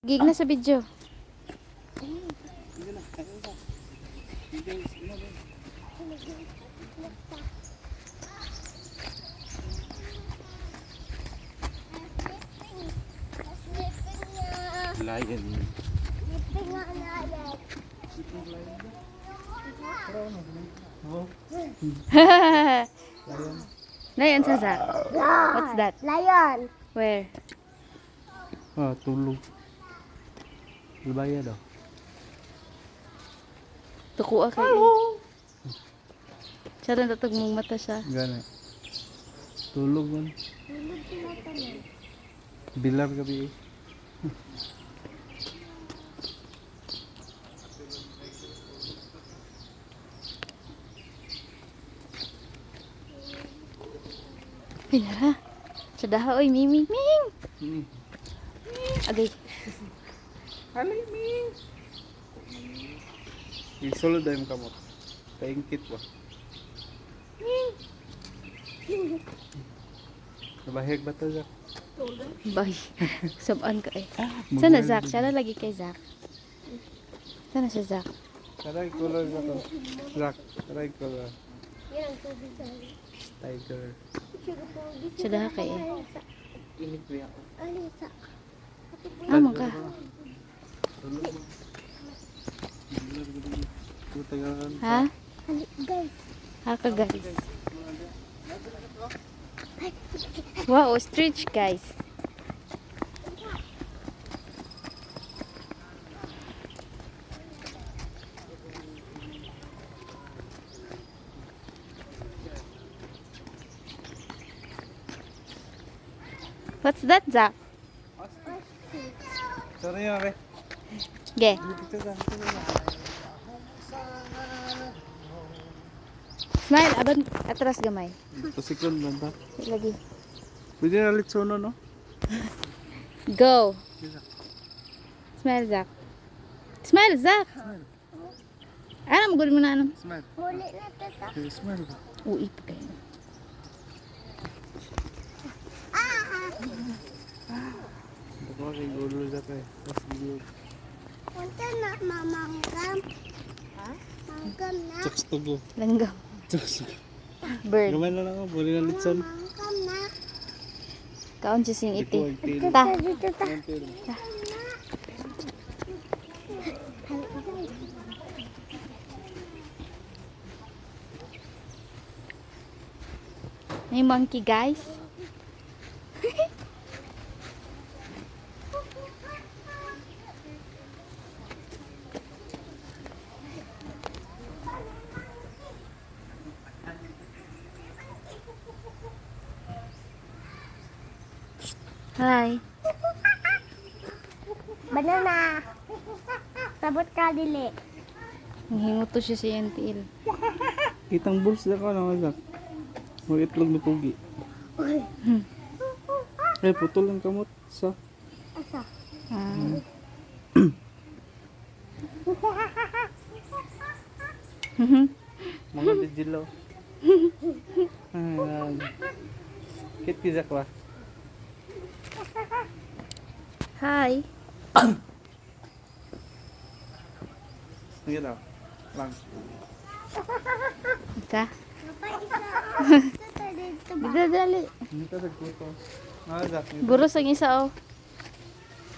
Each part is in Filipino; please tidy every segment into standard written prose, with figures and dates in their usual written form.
Gig na sa video. Lion. Lion sa Zach. What's that? Lion. Where? Ah, tulog. Labaya daw. Tukuha kay. Siya rin tatag mong mata siya. Gana. Tulog man. Bilar gabi. Ay, nara. Sadaha, oy, Miming. Ming! Ini. Agay. Halay ming. Isulod daw yung kamot. Paingkit ba? Nabahig ba ito, Jack? Bay. Sabaan ka eh. Sana Zach? Siya na lagi kay Zach. Sana siya Zach? Taray color ba ito? Jack, taray color. Tiger. Sadaha kay eh. Init ba yan? Amang ka. Ha? Guys. Haka guys. Wow, ostrich guys. What's that, Zach? Sorry yan, re. Ge. Smile, aban atras gamay. Pasikon lang ba? Lagi. Pwede na ulit suno, no? Go. Smile, Zach. Smile, Zach. Ano, magulin mo na ano? Smile. Huli na ito sa... Smile ba? Uwi pa kayo. Baka kay gulo na kayo. Mas gulo. Punta na mamanggam. Ha? Manggam na. Chaks tugo. Langgam. Chaks tugo. Bird. Gamay na lang ako. Buli na litson. Manggam na. Kaon siya sing iti. Ito, Ta. Dito ta. May monkey guys. Hi. Banana. Sabot ka dili. Nanghingot to siya sa NTL. Kitang bulls na ko na Jack. Mag itlog na pugi. Eh, putol ang kamot sa. Asa? Ah. Mga digilaw. Ay, kit ki Jack ba? Hi. Sige daw. Lang. Ka. Papa isa. Ito dito ba? Dali. Hindi ka nagputo. Ah, Jack. Buros ang isa oh.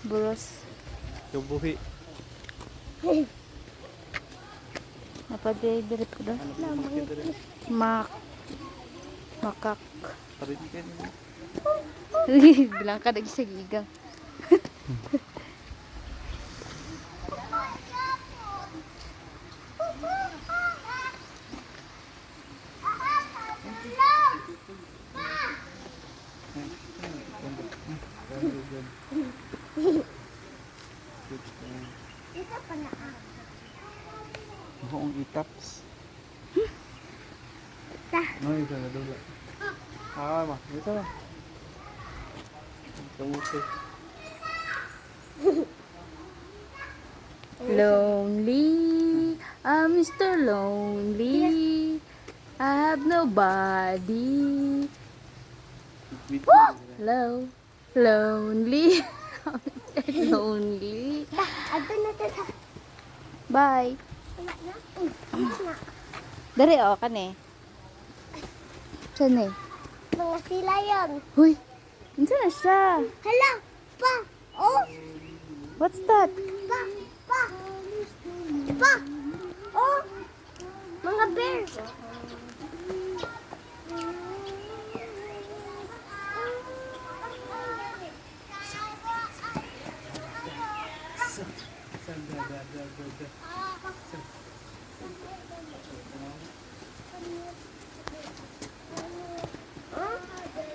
Buros. Tubuhi. Napadiret ko daw. Makak. Parin ka niya. Bilang ka nag-isa gigang. Ito pa na. Buong itaps. Ta. Ay, isa na dula. Ah, ma. Ito na. Kamuti. Lonely. I'm Mr. Lonely. I have nobody. Wait, Hello. Lonely. Lonely. Ato na ito sa... Bye. Wala na. Wala na. Dari o, kani. Saan eh? Mga sila yun. Huy! Insa na siya? Hala! Pa! Oh! What's that? Pa! Pa! Pa! Oh! Mga bear!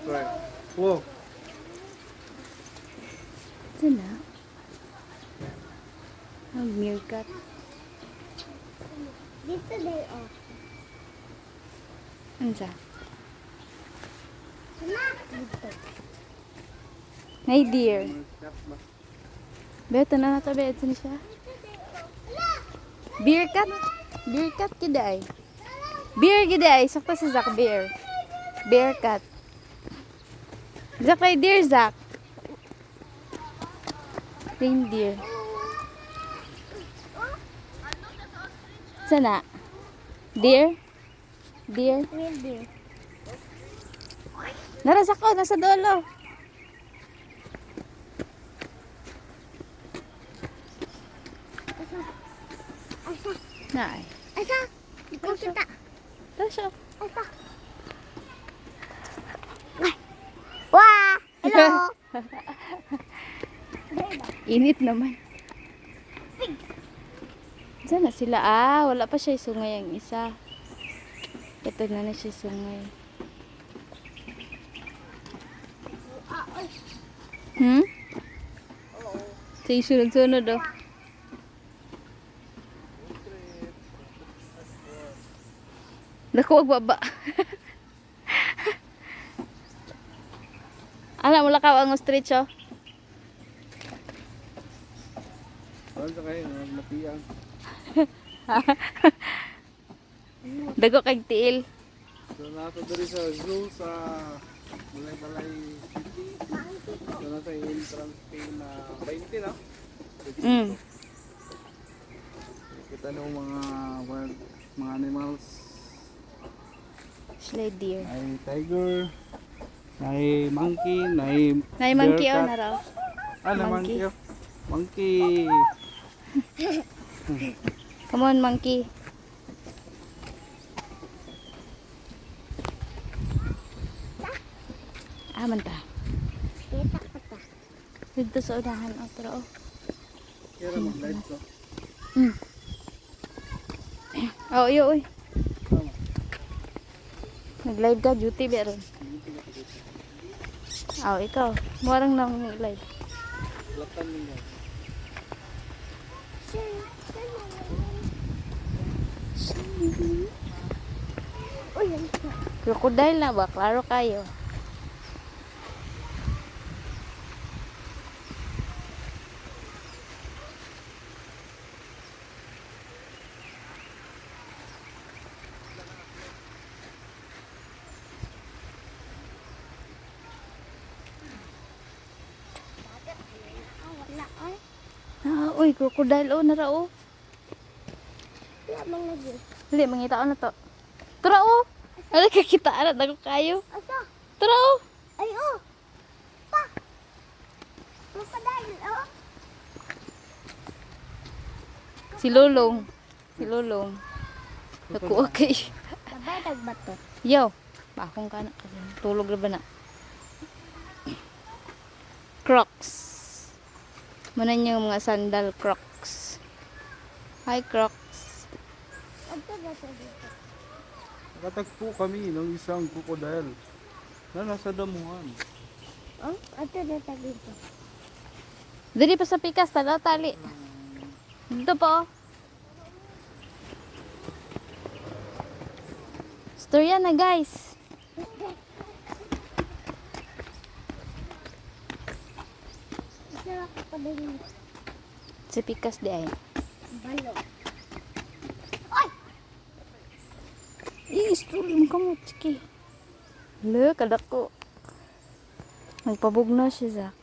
Right. Whoa. Saan na? Oh, meerkat. Dito day oh. Ansa? Hala! Dito. Hey dear. Beto na nato beto na siya. Beer cat? Beer cat kiday. Beer kiday. Sakto si Zach beer. Bear cat. Zach ay deer Zach. Reindeer. Sana? Deer? Deer? Real deer. Narasak ko, nasa dolo. Asa? Naay. Asa? Ikaw kita. Ito siya. Asa? Wah! Hello! Init naman. Saan na sila? Ah, wala pa siya sungay ang isa. Ito na siya sungay. Hmm? Sige, sunod-sunod oh. Naku, wag baba. Alam mo lakaw ang ostrich oh. Ano sa kayo? Mapiyang. Dago kag tiil. So, nato dali sa zoo sa Balay-Balay City. So, nasa entrance pay na 20 na. Mm. Kita nung mga wild, mga animals. Slide deer. Ay tiger, ay monkey, Nay monkey bear oh cat. naraw. Ah, na monkey. monkey. Monkey. Come on monkey. Ah, manta. Kita ka ta. Dito sa unahan oh, pero oh. Kira mag-live ko. Mm. Oh, iyo oy. Tama. Nag-live ka duty beron. Oh, ikaw. Morang nang live. Latan mo. Uy, yan ka. Crocodile na ba? Klaro kayo. Wala ay. Ah, uy, crocodile oh, nara oh. Wala mang lagi. Dili, mangita ko na to. Tara oh. Ano kakitaan na ako kayo? Asa? Tara oh. Ay oh. Pa. Crocodile oh. Si Lulong. Si Lulong. Nakuha kay. Sabay nagbato. Yo. Bakong ka na. Tulog na ba na? Crocs. Muna yung mga sandal Crocs. Hi Crocs. Ato ba sa dito? Nakatagpo kami ng isang crocodile na nasa damuhan. Oh, ato na ta dito. Dili pa sa pikas, tala tali. Dito po. Storya na guys. Isa ka pa din. Sa pikas di ay. Balo. Istuli mo kamo, chiki. Le, kadak ko. Nagpabog na siya, Zach.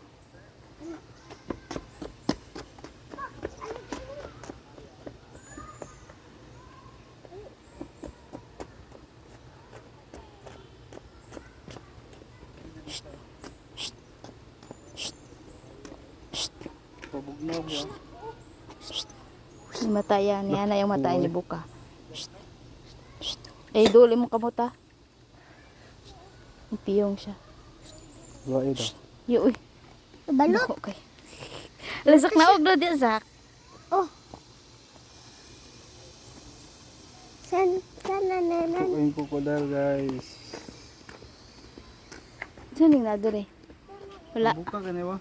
Pabugnaw mo. Yung mata yan. Yan na yung mata ni Buka. Eh, duli mo kamuta. Piyong siya. Wala ito. Yo, uy. Balot. Bako kay. Lasak na og di Zak. Oh. Sana nanan. Ito yung crocodile guys. Saan yung nadure? Wala. Buka ka niya ba?